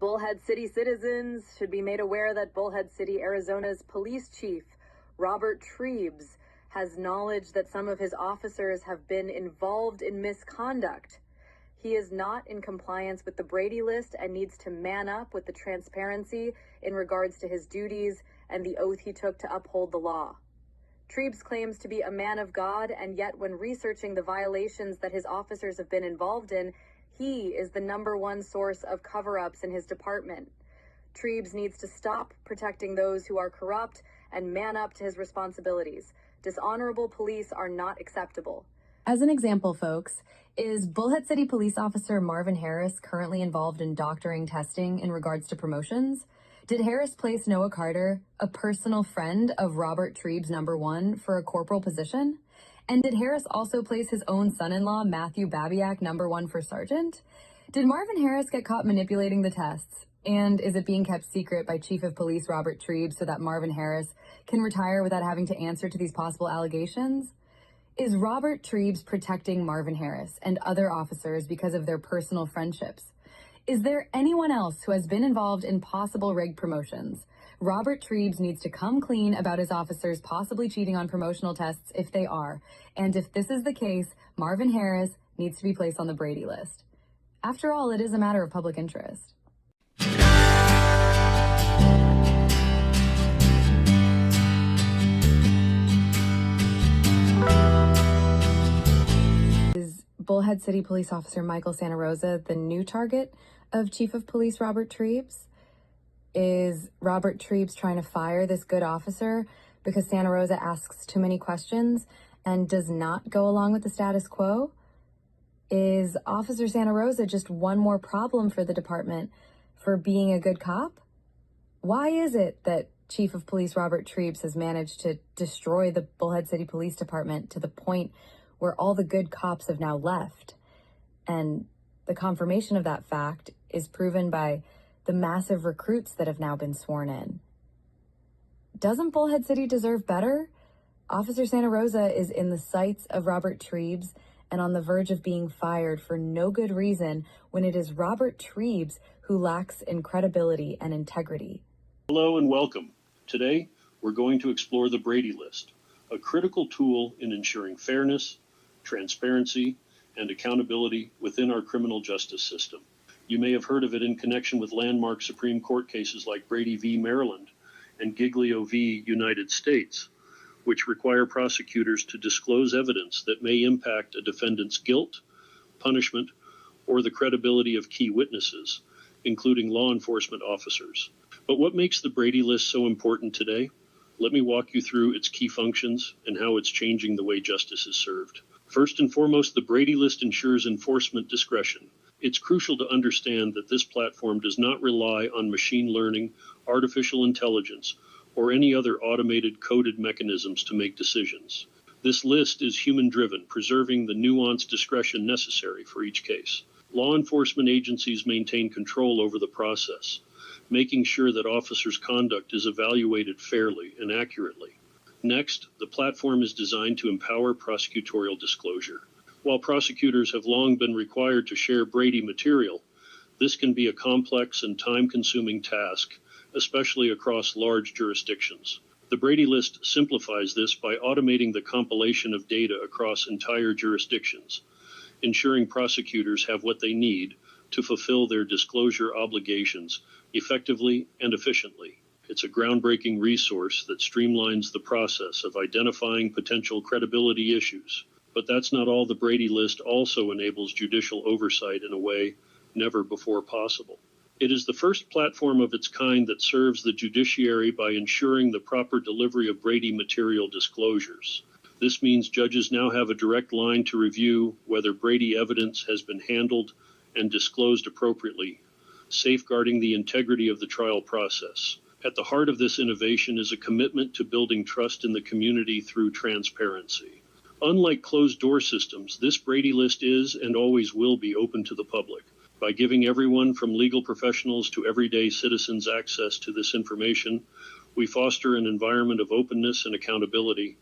Bullhead City citizens should be made aware that Bullhead City, Arizona's police chief, Robert Trebes, has knowledge that some of his officers have been involved in misconduct. He is not in compliance with the Brady List and needs to man up with the transparency in regards to his duties and the oath he took to uphold the law. Trebes claims to be a man of God, and yet when researching the violations that his officers have been involved in, he is the #1 source of cover-ups in his department. Trebes needs to stop protecting those who are corrupt and man up to his responsibilities. Dishonorable police are not acceptable. As an example, folks, is Bullhead City Police Officer Marvin Harris currently involved in doctoring testing in regards to promotions? Did Harris place Noah Carter, a personal friend of Robert Trebes #1, for a corporal position? And did Harris also place his own son-in-law, Matthew Babiak, #1 for sergeant? Did Marvin Harris get caught manipulating the tests? And is it being kept secret by Chief of Police Robert Trebes so that Marvin Harris can retire without having to answer to these possible allegations? Is Robert Trebes protecting Marvin Harris and other officers because of their personal friendships? Is there anyone else who has been involved in possible rigged promotions? Robert Trebes needs to come clean about his officers possibly cheating on promotional tests if they are. And if this is the case, Marvin Harris needs to be placed on the Brady List. After all, it is a matter of public interest. Is Bullhead City Police Officer Michael Santa Rosa the new target of Chief of Police Robert Trebes? Is Robert Trebes trying to fire this good officer because Santa Rosa asks too many questions and does not go along with the status quo? Is Officer Santa Rosa just one more problem for the department for being a good cop? Why is it that Chief of Police Robert Trebes has managed to destroy the Bullhead City Police Department to the point where all the good cops have now left? And the confirmation of that fact is proven by the massive recruits that have now been sworn in. Doesn't Bullhead City deserve better? Officer Santa Rosa is in the sights of Robert Trebes and on the verge of being fired for no good reason when it is Robert Trebes who lacks in credibility and integrity. Hello and welcome. Today, we're going to explore the Brady List, a critical tool in ensuring fairness, transparency, and accountability within our criminal justice system. You may have heard of it in connection with landmark Supreme Court cases like Brady v. Maryland and Giglio v. United States, which require prosecutors to disclose evidence that may impact a defendant's guilt, punishment, or the credibility of key witnesses, including law enforcement officers. But what makes the Brady List so important today? Let me walk you through its key functions and how it's changing the way justice is served. First and foremost, the Brady List ensures enforcement discretion. It's crucial to understand that this platform does not rely on machine learning, artificial intelligence, or any other automated coded mechanisms to make decisions. This list is human-driven, preserving the nuanced discretion necessary for each case. Law enforcement agencies maintain control over the process, making sure that officers' conduct is evaluated fairly and accurately. Next, the platform is designed to empower prosecutorial disclosure. While prosecutors have long been required to share Brady material, this can be a complex and time-consuming task, especially across large jurisdictions. The Brady List simplifies this by automating the compilation of data across entire jurisdictions, ensuring prosecutors have what they need to fulfill their disclosure obligations effectively and efficiently. It's a groundbreaking resource that streamlines the process of identifying potential credibility issues. But that's not all. The Brady List also enables judicial oversight in a way never before possible. It is the first platform of its kind that serves the judiciary by ensuring the proper delivery of Brady material disclosures. This means judges now have a direct line to review whether Brady evidence has been handled and disclosed appropriately, safeguarding the integrity of the trial process. At the heart of this innovation is a commitment to building trust in the community through transparency. Unlike closed-door systems, this Brady List is and always will be open to the public. By giving everyone from legal professionals to everyday citizens access to this information, we foster an environment of openness and accountability,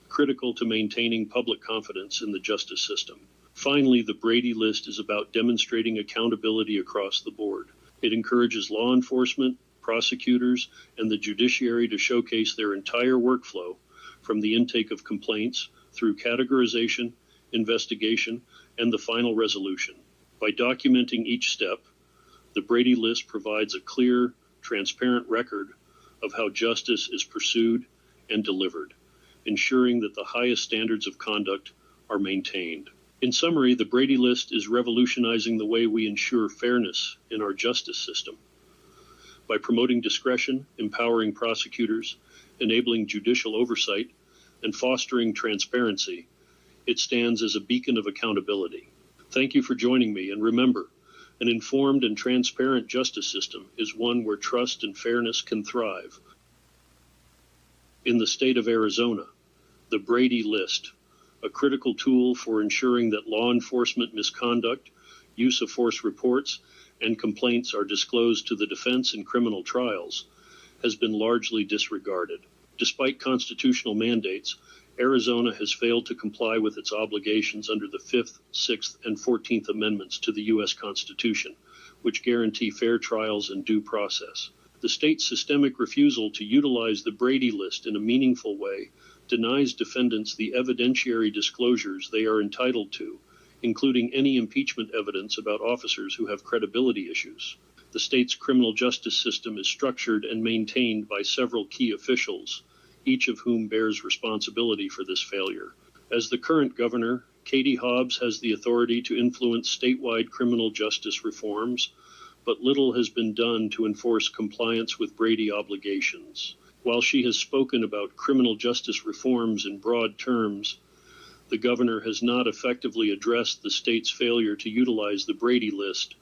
critical to maintaining public confidence in the justice system. Finally, the Brady List is about demonstrating accountability across the board. It encourages law enforcement, prosecutors, and the judiciary to showcase their entire workflow, from the intake of complaints through categorization, investigation, and the final resolution. By documenting each step, the Brady List provides a clear, transparent record of how justice is pursued and delivered, ensuring that the highest standards of conduct are maintained. In summary, the Brady List is revolutionizing the way we ensure fairness in our justice system. By promoting discretion, empowering prosecutors, enabling judicial oversight, and fostering transparency, it stands as a beacon of accountability. Thank you for joining me, and remember, an informed and transparent justice system is one where trust and fairness can thrive. In the state of Arizona, the Brady List, a critical tool for ensuring that law enforcement misconduct, use of force reports, and complaints are disclosed to the defense in criminal trials, has been largely disregarded. Despite constitutional mandates, Arizona has failed to comply with its obligations under the 5th, 6th, and 14th Amendments to the U.S. Constitution, which guarantee fair trials and due process. The state's systemic refusal to utilize the Brady List in a meaningful way denies defendants the evidentiary disclosures they are entitled to, including any impeachment evidence about officers who have credibility issues. The state's criminal justice system is structured and maintained by several key officials, each of whom bears responsibility for this failure. As the current governor, Katie Hobbs has the authority to influence statewide criminal justice reforms, but little has been done to enforce compliance with Brady obligations. While she has spoken about criminal justice reforms in broad terms, the governor has not effectively addressed the state's failure to utilize the Brady List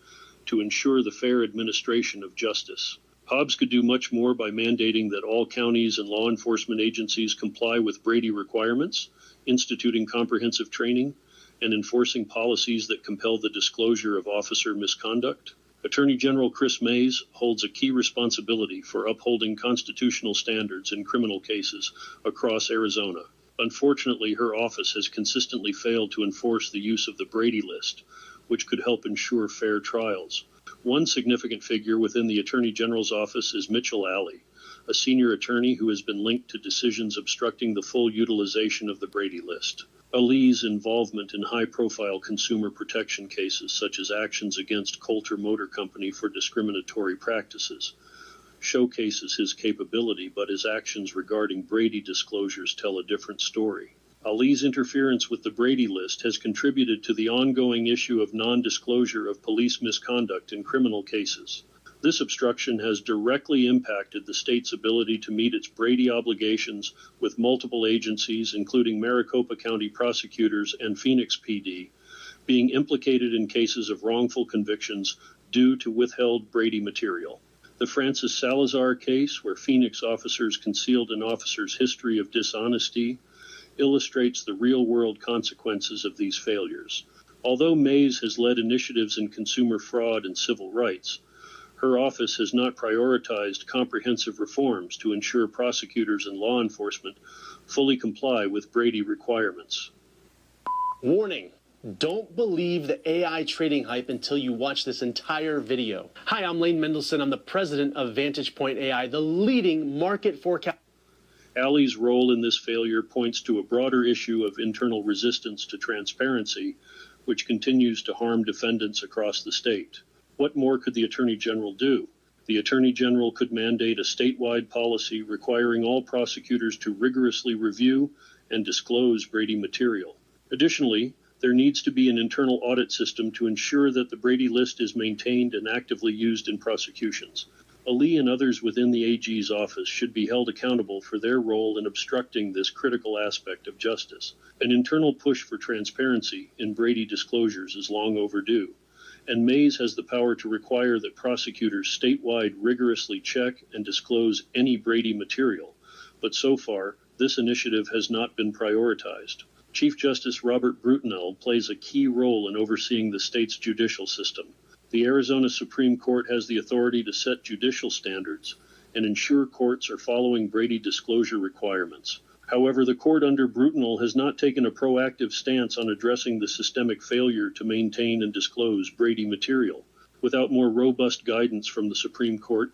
to ensure the fair administration of justice. Hobbs could do much more by mandating that all counties and law enforcement agencies comply with Brady requirements, instituting comprehensive training, and enforcing policies that compel the disclosure of officer misconduct. Attorney General Chris Mays holds a key responsibility for upholding constitutional standards in criminal cases across Arizona. Unfortunately, her office has consistently failed to enforce the use of the Brady List, which could help ensure fair trials. One significant figure within the Attorney General's office is Mitchell Alley, a senior attorney who has been linked to decisions obstructing the full utilization of the Brady List. Ali's involvement in high-profile consumer protection cases, such as actions against Coulter Motor Company for discriminatory practices, showcases his capability, but his actions regarding Brady disclosures tell a different story. Ali's interference with the Brady List has contributed to the ongoing issue of non-disclosure of police misconduct in criminal cases. This obstruction has directly impacted the state's ability to meet its Brady obligations, with multiple agencies, including Maricopa County prosecutors and Phoenix PD, being implicated in cases of wrongful convictions due to withheld Brady material. The Francis Salazar case, where Phoenix officers concealed an officer's history of dishonesty, illustrates the real-world consequences of these failures. Although Mays has led initiatives in consumer fraud and civil rights, her office has not prioritized comprehensive reforms to ensure prosecutors and law enforcement fully comply with Brady requirements. Warning. Don't believe the AI trading hype until you watch this entire video. Hi, I'm Lane Mendelson. I'm the president of Vantage Point AI, the leading market forecast. Alley's role in this failure points to a broader issue of internal resistance to transparency, which continues to harm defendants across the state. What more could the Attorney General do? The Attorney General could mandate a statewide policy requiring all prosecutors to rigorously review and disclose Brady material. Additionally, there needs to be an internal audit system to ensure that the Brady List is maintained and actively used in prosecutions. Ali and others within the AG's office should be held accountable for their role in obstructing this critical aspect of justice. An internal push for transparency in Brady disclosures is long overdue, and Mays has the power to require that prosecutors statewide rigorously check and disclose any Brady material, but so far, this initiative has not been prioritized. Chief Justice Robert Brutinel plays a key role in overseeing the state's judicial system. The Arizona Supreme Court has the authority to set judicial standards and ensure courts are following Brady disclosure requirements. However, the court under Brutinel has not taken a proactive stance on addressing the systemic failure to maintain and disclose Brady material. Without more robust guidance from the Supreme Court,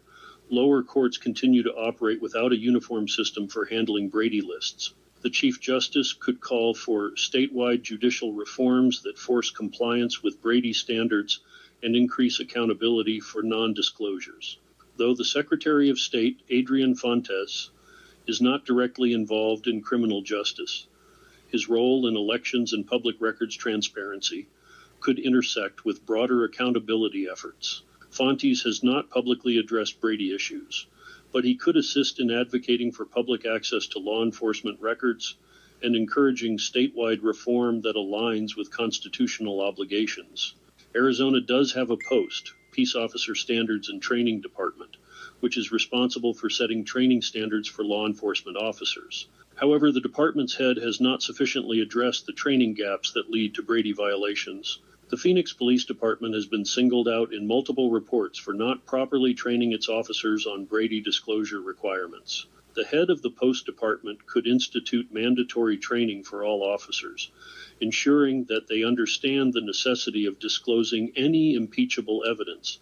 lower courts continue to operate without a uniform system for handling Brady Lists. The Chief Justice could call for statewide judicial reforms that force compliance with Brady standards and increase accountability for non-disclosures. Though the Secretary of State, Adrian Fontes, is not directly involved in criminal justice, his role in elections and public records transparency could intersect with broader accountability efforts. Fontes has not publicly addressed Brady issues, but he could assist in advocating for public access to law enforcement records and encouraging statewide reform that aligns with constitutional obligations. Arizona does have a post, Peace Officer Standards and Training Department, which is responsible for setting training standards for law enforcement officers. However, the department's head has not sufficiently addressed the training gaps that lead to Brady violations. The Phoenix Police Department has been singled out in multiple reports for not properly training its officers on Brady disclosure requirements. The head of the Post Department could institute mandatory training for all officers, ensuring that they understand the necessity of disclosing any impeachable evidence,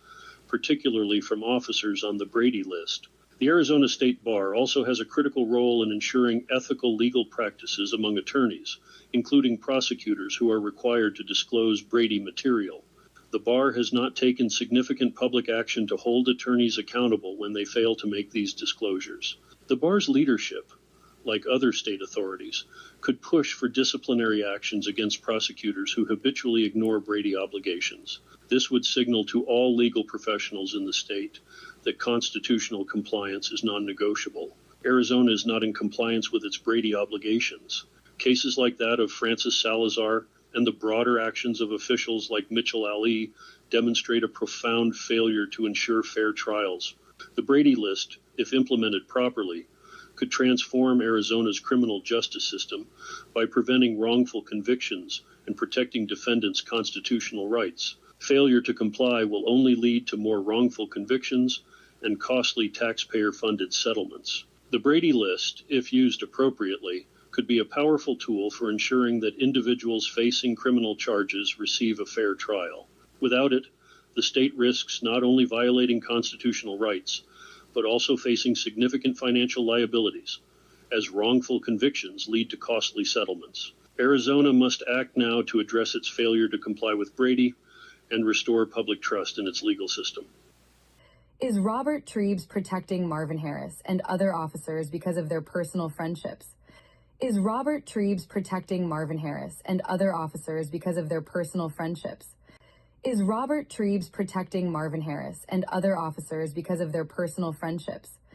particularly from officers on the Brady List. The Arizona State Bar also has a critical role in ensuring ethical legal practices among attorneys, including prosecutors who are required to disclose Brady material. The bar has not taken significant public action to hold attorneys accountable when they fail to make these disclosures. The bar's leadership, like other state authorities, could push for disciplinary actions against prosecutors who habitually ignore Brady obligations. This would signal to all legal professionals in the state that constitutional compliance is non-negotiable. Arizona is not in compliance with its Brady obligations. Cases like that of Francis Salazar and the broader actions of officials like Mitchell Ali demonstrate a profound failure to ensure fair trials. The Brady List, if implemented properly, could transform Arizona's criminal justice system by preventing wrongful convictions and protecting defendants' constitutional rights. Failure to comply will only lead to more wrongful convictions and costly taxpayer-funded settlements. The Brady List, if used appropriately, could be a powerful tool for ensuring that individuals facing criminal charges receive a fair trial. Without it, the state risks not only violating constitutional rights, but also facing significant financial liabilities, as wrongful convictions lead to costly settlements. Arizona must act now to address its failure to comply with Brady and restore public trust in its legal system. Is Robert Treebs protecting Marvin Harris and other officers because of their personal friendships? Is Robert Treebs protecting Marvin Harris and other officers because of their personal friendships? Is Robert Treebs protecting Marvin Harris and other officers because of their personal friendships?